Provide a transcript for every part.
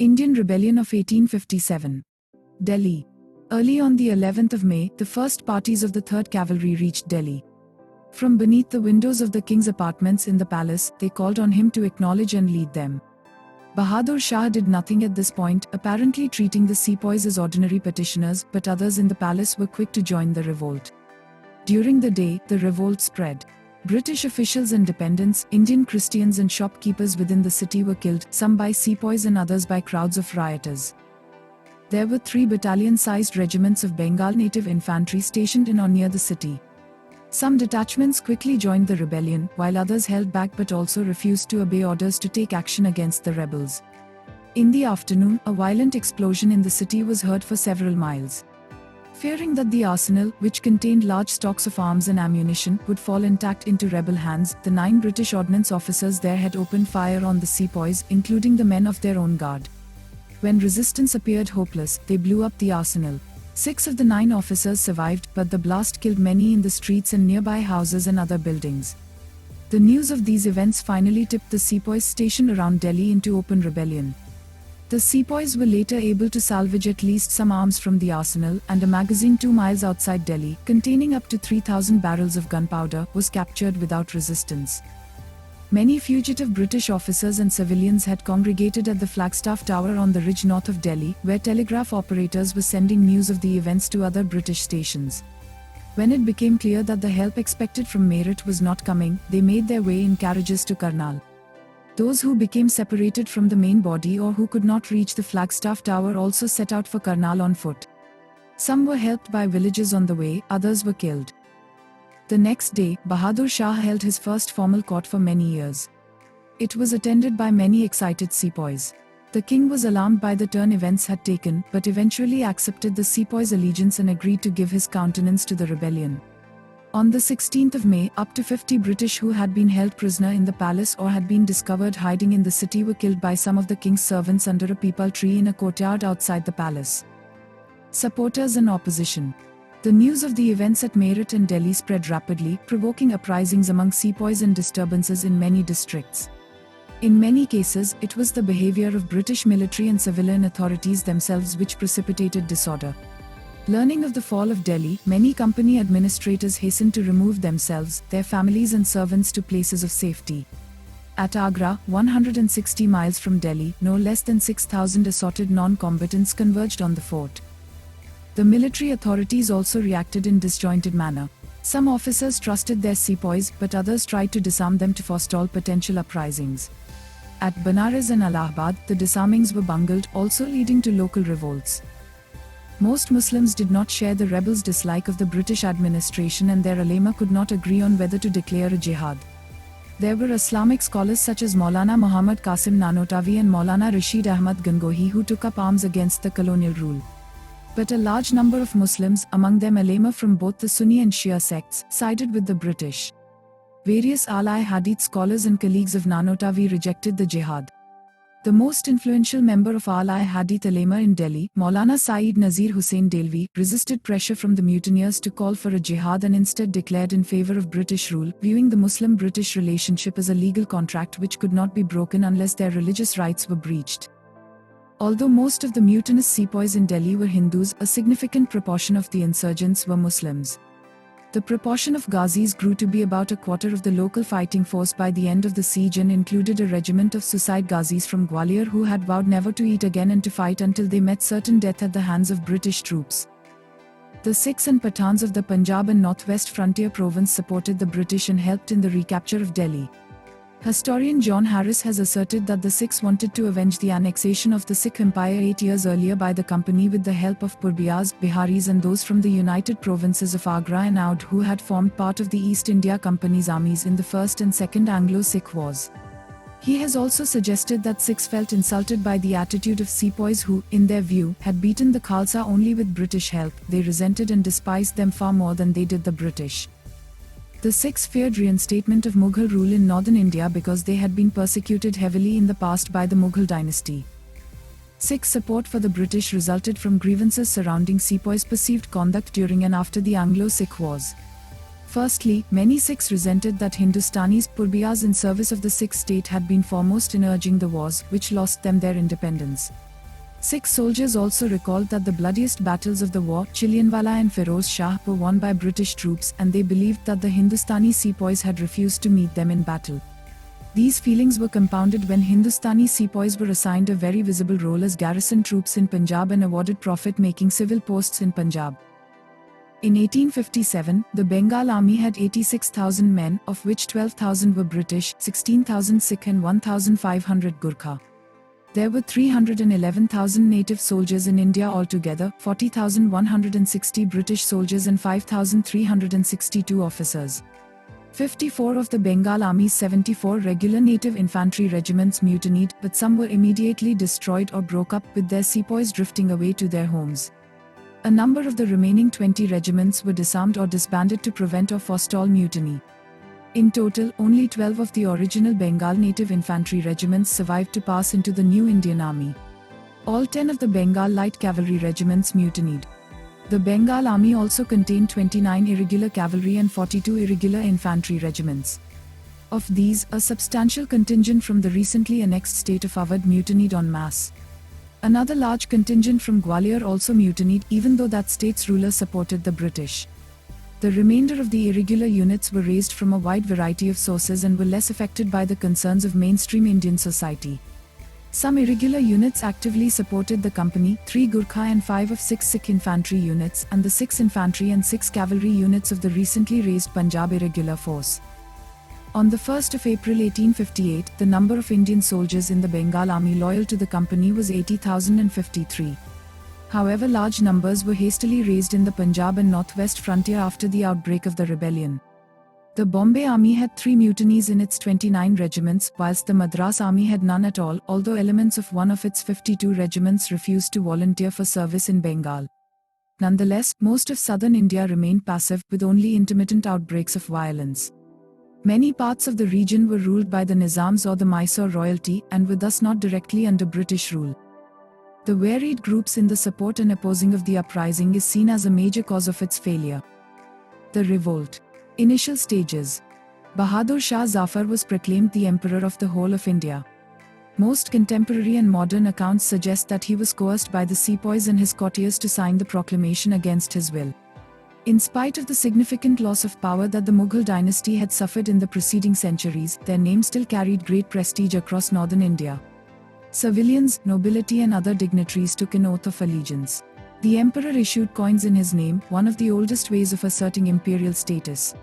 Indian Rebellion of 1857. Delhi. Early on the 11th of May, the first parties of the 3rd Cavalry reached Delhi. From beneath the windows of the king's apartments in the palace, they called on him to acknowledge and lead them. Bahadur Shah did nothing at this point, apparently treating the sepoys as ordinary petitioners, but others in the palace were quick to join the revolt. During the day, the revolt spread. British officials and dependents, Indian Christians and shopkeepers within the city were killed, some by sepoys and others by crowds of rioters. There were 3 battalion-sized regiments of Bengal native infantry stationed in or near the city. Some detachments quickly joined the rebellion, while others held back but also refused to obey orders to take action against the rebels. In the afternoon, a violent explosion in the city was heard for several miles. Fearing that the arsenal, which contained large stocks of arms and ammunition, would fall intact into rebel hands, the 9 British ordnance officers there had opened fire on the sepoys, including the men of their own guard. When resistance appeared hopeless, they blew up the arsenal. 6 of the 9 officers survived, but the blast killed many in the streets and nearby houses and other buildings. The news of these events finally tipped the sepoys stationed around Delhi into open rebellion. The sepoys were later able to salvage at least some arms from the arsenal, and a magazine 2 miles outside Delhi, containing up to 3,000 barrels of gunpowder, was captured without resistance. Many fugitive British officers and civilians had congregated at the Flagstaff Tower on the ridge north of Delhi, where telegraph operators were sending news of the events to other British stations. When it became clear that the help expected from Meerut was not coming, they made their way in carriages to Karnal. Those who became separated from the main body or who could not reach the Flagstaff Tower also set out for Karnal on foot. Some were helped by villagers on the way, others were killed. The next day, Bahadur Shah held his first formal court for many years. It was attended by many excited sepoys. The king was alarmed by the turn events had taken, but eventually accepted the sepoys' allegiance and agreed to give his countenance to the rebellion. On the 16th of May, up to 50 British who had been held prisoner in the palace or had been discovered hiding in the city were killed by some of the king's servants under a peepal tree in a courtyard outside the palace. Supporters and opposition. The news of the events at Meerut and Delhi spread rapidly, provoking uprisings among sepoys and disturbances in many districts. In many cases, it was the behavior of British military and civilian authorities themselves which precipitated disorder. Learning of the fall of Delhi, many company administrators hastened to remove themselves, their families and servants to places of safety. At Agra, 160 miles from Delhi, no less than 6,000 assorted non-combatants converged on the fort. The military authorities also reacted in disjointed manner. Some officers trusted their sepoys, but others tried to disarm them to forestall potential uprisings. At Banaras and Allahabad, the disarmings were bungled, also leading to local revolts. Most Muslims did not share the rebels' dislike of the British administration and their ulema could not agree on whether to declare a jihad. There were Islamic scholars such as Maulana Muhammad Qasim Nanotavi and Maulana Rashid Ahmad Gangohi who took up arms against the colonial rule. But a large number of Muslims, among them ulema from both the Sunni and Shia sects, sided with the British. Various Ahl-i Hadith scholars and colleagues of Nanotavi rejected the jihad. The most influential member of Ahl-i Hadith ulema in Delhi, Maulana Saeed Nazir Hussain Delvi, resisted pressure from the mutineers to call for a jihad and instead declared in favor of British rule, viewing the Muslim-British relationship as a legal contract which could not be broken unless their religious rights were breached. Although most of the mutinous sepoys in Delhi were Hindus, a significant proportion of the insurgents were Muslims. The proportion of Ghazis grew to be about a quarter of the local fighting force by the end of the siege and included a regiment of suicide Ghazis from Gwalior who had vowed never to eat again and to fight until they met certain death at the hands of British troops. The Sikhs and Pathans of the Punjab and Northwest Frontier Province supported the British and helped in the recapture of Delhi. Historian John Harris has asserted that the Sikhs wanted to avenge the annexation of the Sikh Empire 8 years earlier by the company with the help of Purbiyas, Biharis and those from the United Provinces of Agra and Oudh who had formed part of the East India Company's armies in the First and Second Anglo-Sikh Wars. He has also suggested that Sikhs felt insulted by the attitude of sepoys who, in their view, had beaten the Khalsa only with British help. They resented and despised them far more than they did the British. The Sikhs feared reinstatement of Mughal rule in northern India because they had been persecuted heavily in the past by the Mughal dynasty. Sikh support for the British resulted from grievances surrounding sepoys' perceived conduct during and after the Anglo-Sikh Wars. Firstly, many Sikhs resented that Hindustanis, Purbiyas in service of the Sikh state had been foremost in urging the wars, which lost them their independence. Sikh soldiers also recalled that the bloodiest battles of the war, Chilianwala and Feroz Shah, were won by British troops, and they believed that the Hindustani sepoys had refused to meet them in battle. These feelings were compounded when Hindustani sepoys were assigned a very visible role as garrison troops in Punjab and awarded profit-making civil posts in Punjab. In 1857, the Bengal army had 86,000 men, of which 12,000 were British, 16,000 Sikh and 1,500 Gurkha. There were 311,000 native soldiers in India altogether, 40,160 British soldiers and 5,362 officers. 54 of the Bengal Army's 74 regular native infantry regiments mutinied, but some were immediately destroyed or broke up, with their sepoys drifting away to their homes. A number of the remaining 20 regiments were disarmed or disbanded to prevent or forestall mutiny. In total, only 12 of the original Bengal native infantry regiments survived to pass into the new Indian Army. All 10 of the Bengal light cavalry regiments mutinied. The Bengal Army also contained 29 irregular cavalry and 42 irregular infantry regiments. Of these, a substantial contingent from the recently annexed state of Awadh mutinied en masse. Another large contingent from Gwalior also mutinied, even though that state's ruler supported the British. The remainder of the irregular units were raised from a wide variety of sources and were less affected by the concerns of mainstream Indian society. Some irregular units actively supported the company, 3 Gurkha and 5 of 6 Sikh infantry units, and the 6 infantry and 6 cavalry units of the recently raised Punjab Irregular Force. On the 1st of April 1858, the number of Indian soldiers in the Bengal Army loyal to the company was 80,053. However, large numbers were hastily raised in the Punjab and northwest frontier after the outbreak of the rebellion. The Bombay Army had 3 mutinies in its 29 regiments, whilst the Madras Army had none at all, although elements of one of its 52 regiments refused to volunteer for service in Bengal. Nonetheless, most of southern India remained passive, with only intermittent outbreaks of violence. Many parts of the region were ruled by the Nizams or the Mysore royalty, and were thus not directly under British rule. The varied groups in the support and opposing of the uprising is seen as a major cause of its failure. The revolt. Initial stages. Bahadur Shah Zafar was proclaimed the emperor of the whole of India. Most contemporary and modern accounts suggest that he was coerced by the sepoys and his courtiers to sign the proclamation against his will. In spite of the significant loss of power that the Mughal dynasty had suffered in the preceding centuries, their name still carried great prestige across northern India. Civilians, nobility and other dignitaries took an oath of allegiance. The emperor issued coins in his name, one of the oldest ways of asserting imperial status.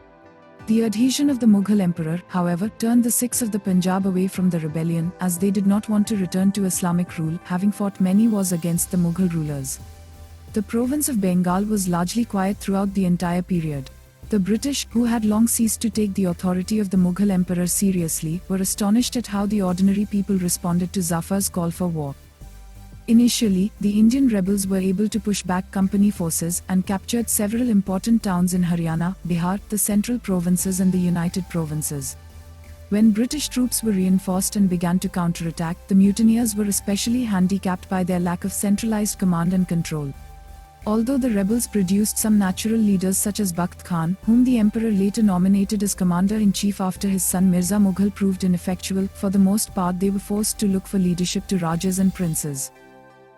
The adhesion of the Mughal emperor, however, turned the Sikhs of the Punjab away from the rebellion, as they did not want to return to Islamic rule, having fought many wars against the Mughal rulers. The province of Bengal was largely quiet throughout the entire period. The British, who had long ceased to take the authority of the Mughal emperor seriously, were astonished at how the ordinary people responded to Zafar's call for war. Initially, the Indian rebels were able to push back company forces and captured several important towns in Haryana, Bihar, the central provinces and the United Provinces. When British troops were reinforced and began to counterattack, the mutineers were especially handicapped by their lack of centralized command and control. Although the rebels produced some natural leaders such as Bakht Khan, whom the emperor later nominated as commander-in-chief after his son Mirza Mughal proved ineffectual, for the most part they were forced to look for leadership to Rajas and princes.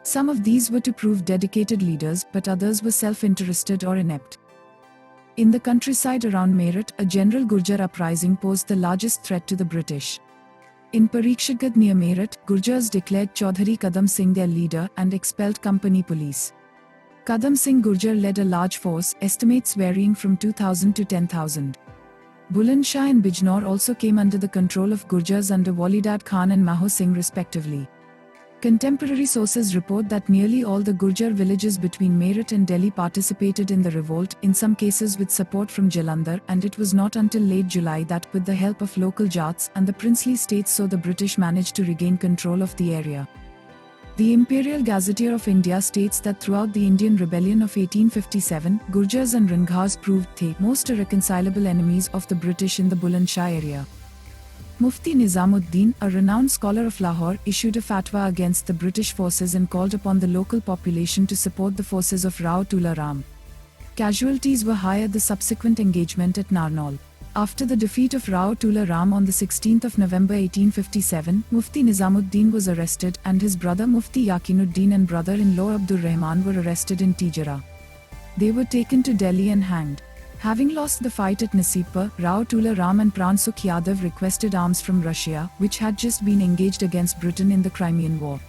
Some of these were to prove dedicated leaders, but others were self-interested or inept. In the countryside around Meerut, a general Gurjar uprising posed the largest threat to the British. In Parikshagarh near Meerut, Gurjars declared Chaudhary Kadam Singh their leader and expelled company police. Kadam Singh Gurjar led a large force, estimates varying from 2,000 to 10,000. Buland Shah and Bijnor also came under the control of Gurjars under Walidad Khan and Maho Singh respectively. Contemporary sources report that nearly all the Gurjar villages between Meerut and Delhi participated in the revolt, in some cases with support from Jalandhar, and it was not until late July that, with the help of local Jats and the princely states, the British managed to regain control of the area. The Imperial Gazetteer of India states that throughout the Indian Rebellion of 1857, Gurjars and Ranghars proved the most irreconcilable enemies of the British in the Buland Shah area. Mufti Nizamuddin, a renowned scholar of Lahore, issued a fatwa against the British forces and called upon the local population to support the forces of Rao Tula Ram. Casualties were high at the subsequent engagement at Narnaul. After the defeat of Rao Tula Ram on the 16th of November 1857, Mufti Nizamuddin was arrested and his brother Mufti Yaqinuddin and brother-in-law Abdur Rahman were arrested in Tijara. They were taken to Delhi and hanged. Having lost the fight at Nasipur, Rao Tula Ram and Pran Sukh Yadav requested arms from Russia, which had just been engaged against Britain in the Crimean War.